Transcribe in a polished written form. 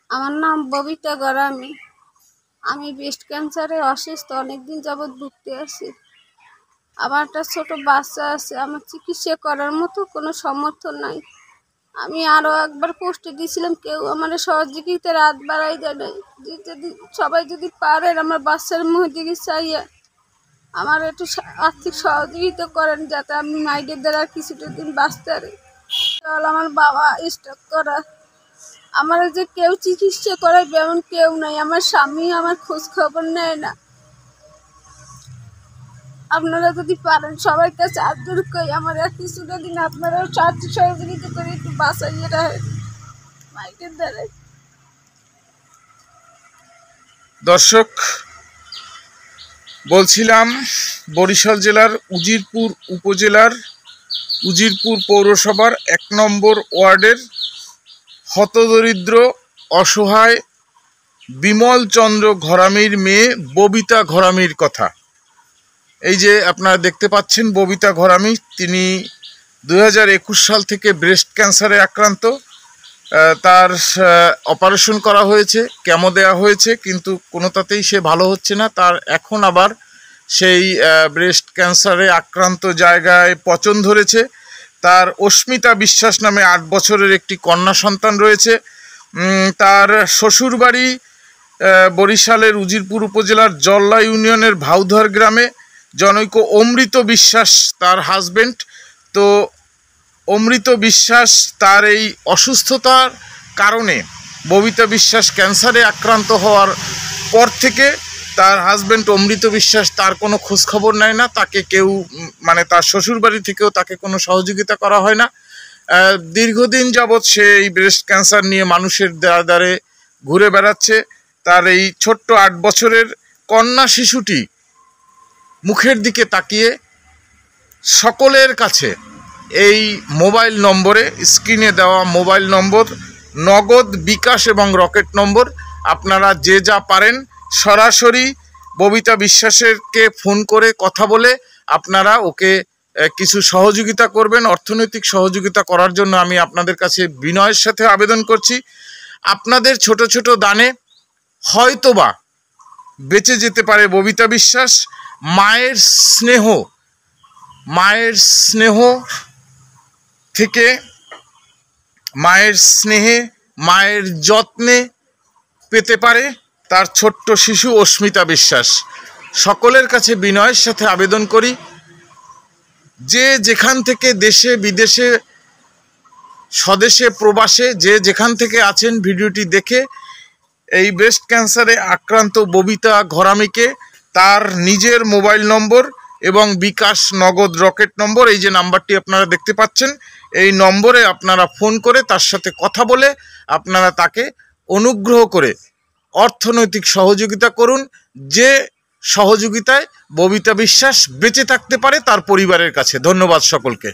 আমার নাম ববিতা গরামি। আমি ব্রেস্ট ক্যান্সারে অসুস্থ, অনেকদিন যাবৎ ভুগতে আছি। আমার একটা ছোট বাচ্চা আছে, আমার চিকিৎসা করার মতো কোনো সমর্থন নাই। আমি আরও একবার পোস্টে দিয়েছিলাম, কেউ আমার সহযোগিতার হাত বাড়াই দেয় নাই। যদি সবাই যদি পারেন আমার বাচ্চার মুখের দিকে চাইয়া আমার একটু আর্থিক সহযোগিতা করেন, যাতে আমি মাইদের দ্বারা কিছুটা দিন বাঁচতে পারি। আমার বাবা স্ট্রোক করা, আমার যে কেউ চিকিৎসা করাবে এমন কেউ নাই। আমার স্বামী আমার খোঁজ খবর নেয় না। আপনারা যদি পারেন সবার কাছে আদর করি, আমার আর কিছুটা দিন আপনারাও সাহায্য সহযোগিতা করে একটু বাঁচাইয়ে রাখেন মাইকের দ্বারা। দর্শক, বলছিলাম বরিশাল জেলার উজিরপুর উপজেলার উজিরপুর পৌরসভার 1 নম্বর ওয়ার্ডের হতদরিদ্র অসহায় বিমল চন্দ্র ঘরামির মেয়ে ববিতা ঘরামির কথা। এই যে আপনারা দেখতে পাচ্ছেন ববিতা ঘরামি, তিনি 2021 সাল থেকে ব্রেস্ট ক্যান্সারে আক্রান্ত। তার অপারেশন করা হয়েছে, কেমো দেওয়া হয়েছে, কিন্তু কোনোটাতেই সে ভালো হচ্ছে না। তার এখন আবার সেই ব্রেস্ট ক্যান্সারে আক্রান্ত জায়গায় পচন ধরেছে। তার অস্মিতা বিশ্বাস নামে 8 বছরের একটি কন্যা সন্তান রয়েছে। তার শ্বশুরবাড়ি বরিশালের উজিরপুর উপজেলার জল্লা ইউনিয়নের ভাউধর গ্রামে। জনৈক অমৃত বিশ্বাস তার হাজবেন্ড। তো অমৃত বিশ্বাস তার এই অসুস্থতার কারণে, ববিতা বিশ্বাস ক্যান্সারে আক্রান্ত হওয়ার পর থেকে তার হাজবেন্ড অমৃত বিশ্বাস তার কোনো খোঁজখবর নেয় না। তাকে কেউ, মানে তার শ্বশুরবাড়ি থেকেও তাকে কোনো সহযোগিতা করা হয় না। দীর্ঘদিন যাবৎ সে এই ব্রেস্ট ক্যান্সার নিয়ে মানুষের দ্বারে দ্বারে ঘুরে বেড়াচ্ছে। তার এই ছোট্ট 8 বছরের কন্যা শিশুটি মুখের দিকে তাকিয়ে সকলের কাছে এই মোবাইল নম্বরে, স্ক্রিনে দেওয়া মোবাইল নম্বর, নগদ, বিকাশ এবং রকেট নম্বর, আপনারা যে যা পারেন সরাসরি ববিতা বিশ্বাসেরকে ফোন করে কথা বলে আপনারা ওকে কিছু সহযোগিতা করবেন। অর্থনৈতিক সহযোগিতা করার জন্য আমি আপনাদের কাছে বিনয়ের সাথে আবেদন করছি। আপনাদের ছোট ছোট দানে হয়তোবা বেঁচে যেতে পারে ববিতা বিশ্বাস। মায়ের স্নেহ থেকে, মায়ের স্নেহে, মায়ের যত্নে পেতে পারে তার ছোট্ট শিশু অস্মিতা বিশ্বাস। সকলের কাছে বিনয়ের সাথে আবেদন করি, যে যেখান থেকে, দেশে বিদেশে, স্বদেশে প্রবাসে, যে যেখান থেকে আছেন ভিডিওটি দেখে এই ব্রেস্ট ক্যান্সারে আক্রান্ত ববিতা ঘরামিকে তার নিজের মোবাইল নম্বর এবং বিকাশ, নগদ, রকেট নম্বর, এই যে নাম্বারটি আপনারা দেখতে পাচ্ছেন, এই নম্বরে আপনারা ফোন করে তার সাথে কথা বলে আপনারা তাকে অনুগ্রহ করে অর্থনৈতিক সহযোগিতা করুন, যে সহযোগিতায় ববিতা বিশ্বাস বেঁচে থাকতে পারে তার পরিবারের কাছে। ধন্যবাদ সকলকে।